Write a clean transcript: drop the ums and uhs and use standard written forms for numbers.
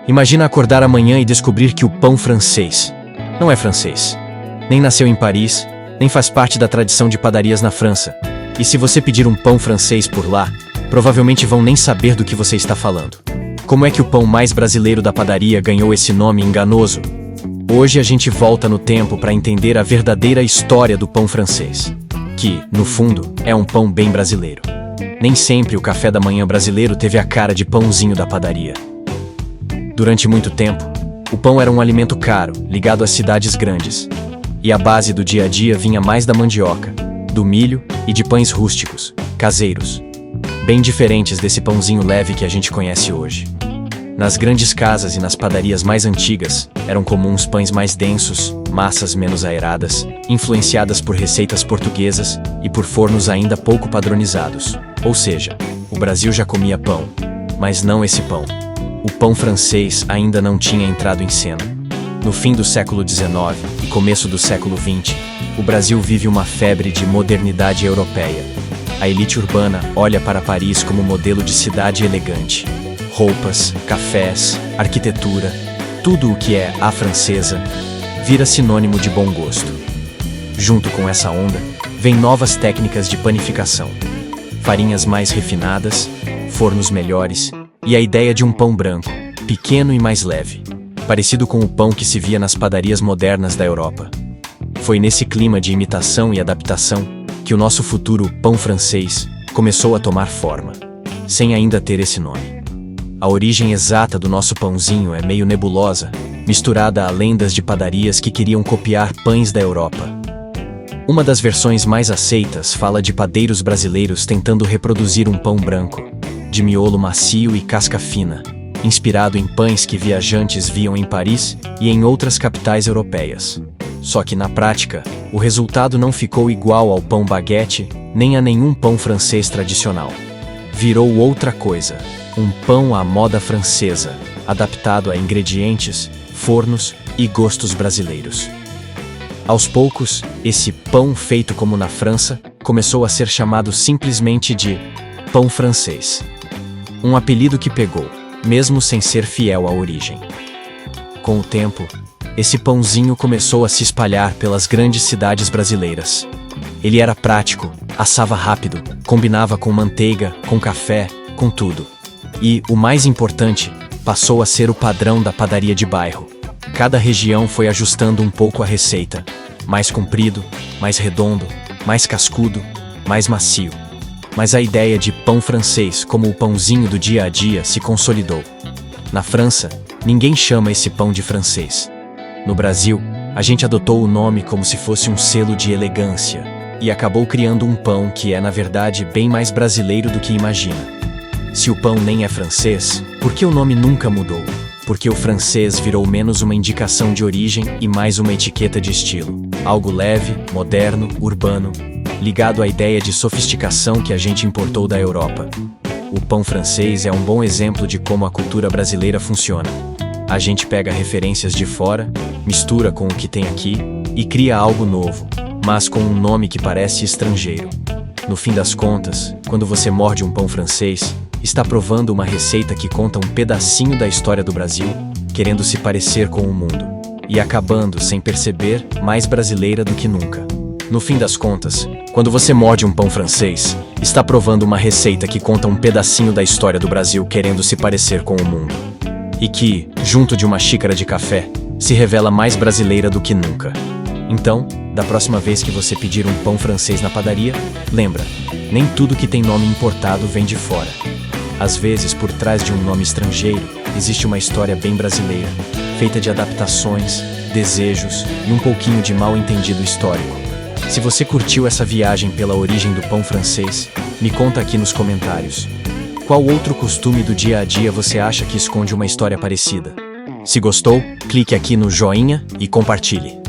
Imagina acordar amanhã e descobrir que o pão francês não é francês. Nem nasceu em Paris, nem faz parte da tradição de padarias na França. E se você pedir um pão francês por lá, provavelmente vão nem saber do que você está falando. Como é que o pão mais brasileiro da padaria ganhou esse nome enganoso? Hoje a gente volta no tempo para entender a verdadeira história do pão francês, que, no fundo, é um pão bem brasileiro. Nem sempre o café da manhã brasileiro teve a cara de pãozinho da padaria. Durante muito tempo, o pão era um alimento caro, ligado às cidades grandes. E a base do dia a dia vinha mais da mandioca, do milho e de pães rústicos, caseiros, bem diferentes desse pãozinho leve que a gente conhece hoje. Nas grandes casas e nas padarias mais antigas, eram comuns pães mais densos, massas menos aeradas, influenciadas por receitas portuguesas e por fornos ainda pouco padronizados. Ou seja, o Brasil já comia pão, mas não esse pão. O pão francês ainda não tinha entrado em cena. No fim do século XIX e começo do século XX, o Brasil vive uma febre de modernidade europeia. A elite urbana olha para Paris como modelo de cidade elegante. Roupas, cafés, arquitetura, tudo o que é à francesa, vira sinônimo de bom gosto. Junto com essa onda, vem novas técnicas de panificação, farinhas mais refinadas, fornos melhores e a ideia de um pão branco, pequeno e mais leve, parecido com o pão que se via nas padarias modernas da Europa. Foi nesse clima de imitação e adaptação que o nosso futuro pão francês começou a tomar forma, sem ainda ter esse nome. A origem exata do nosso pãozinho é meio nebulosa, misturada a lendas de padarias que queriam copiar pães da Europa. Uma das versões mais aceitas fala de padeiros brasileiros tentando reproduzir um pão branco, de miolo macio e casca fina, inspirado em pães que viajantes viam em Paris e em outras capitais europeias. Só que na prática, o resultado não ficou igual ao pão baguete, nem a nenhum pão francês tradicional. Virou outra coisa, um pão à moda francesa, adaptado a ingredientes, fornos e gostos brasileiros. Aos poucos, esse pão feito como na França começou a ser chamado simplesmente de pão francês. Um apelido que pegou, mesmo sem ser fiel à origem. Com o tempo, esse pãozinho começou a se espalhar pelas grandes cidades brasileiras. Ele era prático, assava rápido, combinava com manteiga, com café, com tudo. E, o mais importante, passou a ser o padrão da padaria de bairro. Cada região foi ajustando um pouco a receita. Mais comprido, mais redondo, mais cascudo, mais macio. Mas a ideia de pão francês como o pãozinho do dia a dia se consolidou. Na França, ninguém chama esse pão de francês. No Brasil, a gente adotou o nome como se fosse um selo de elegância e acabou criando um pão que é, na verdade, bem mais brasileiro do que imagina. Se o pão nem é francês, por que o nome nunca mudou? Porque o francês virou menos uma indicação de origem e mais uma etiqueta de estilo. Algo leve, moderno, urbano, ligado à ideia de sofisticação que a gente importou da Europa. O pão francês é um bom exemplo de como a cultura brasileira funciona. A gente pega referências de fora, mistura com o que tem aqui e cria algo novo, mas com um nome que parece estrangeiro. No fim das contas, quando você morde um pão francês, está provando uma receita que conta um pedacinho da história do Brasil, querendo se parecer com o mundo, e acabando, sem perceber, mais brasileira do que nunca. No fim das contas, quando você morde um pão francês, está provando uma receita que conta um pedacinho da história do Brasil querendo se parecer com o mundo. E que, junto de uma xícara de café, se revela mais brasileira do que nunca. Então, da próxima vez que você pedir um pão francês na padaria, lembra, nem tudo que tem nome importado vem de fora. Às vezes, por trás de um nome estrangeiro, existe uma história bem brasileira, feita de adaptações, desejos e um pouquinho de mal-entendido histórico. Se você curtiu essa viagem pela origem do pão francês, me conta aqui nos comentários. Qual outro costume do dia a dia você acha que esconde uma história parecida? Se gostou, clique aqui no joinha e compartilhe.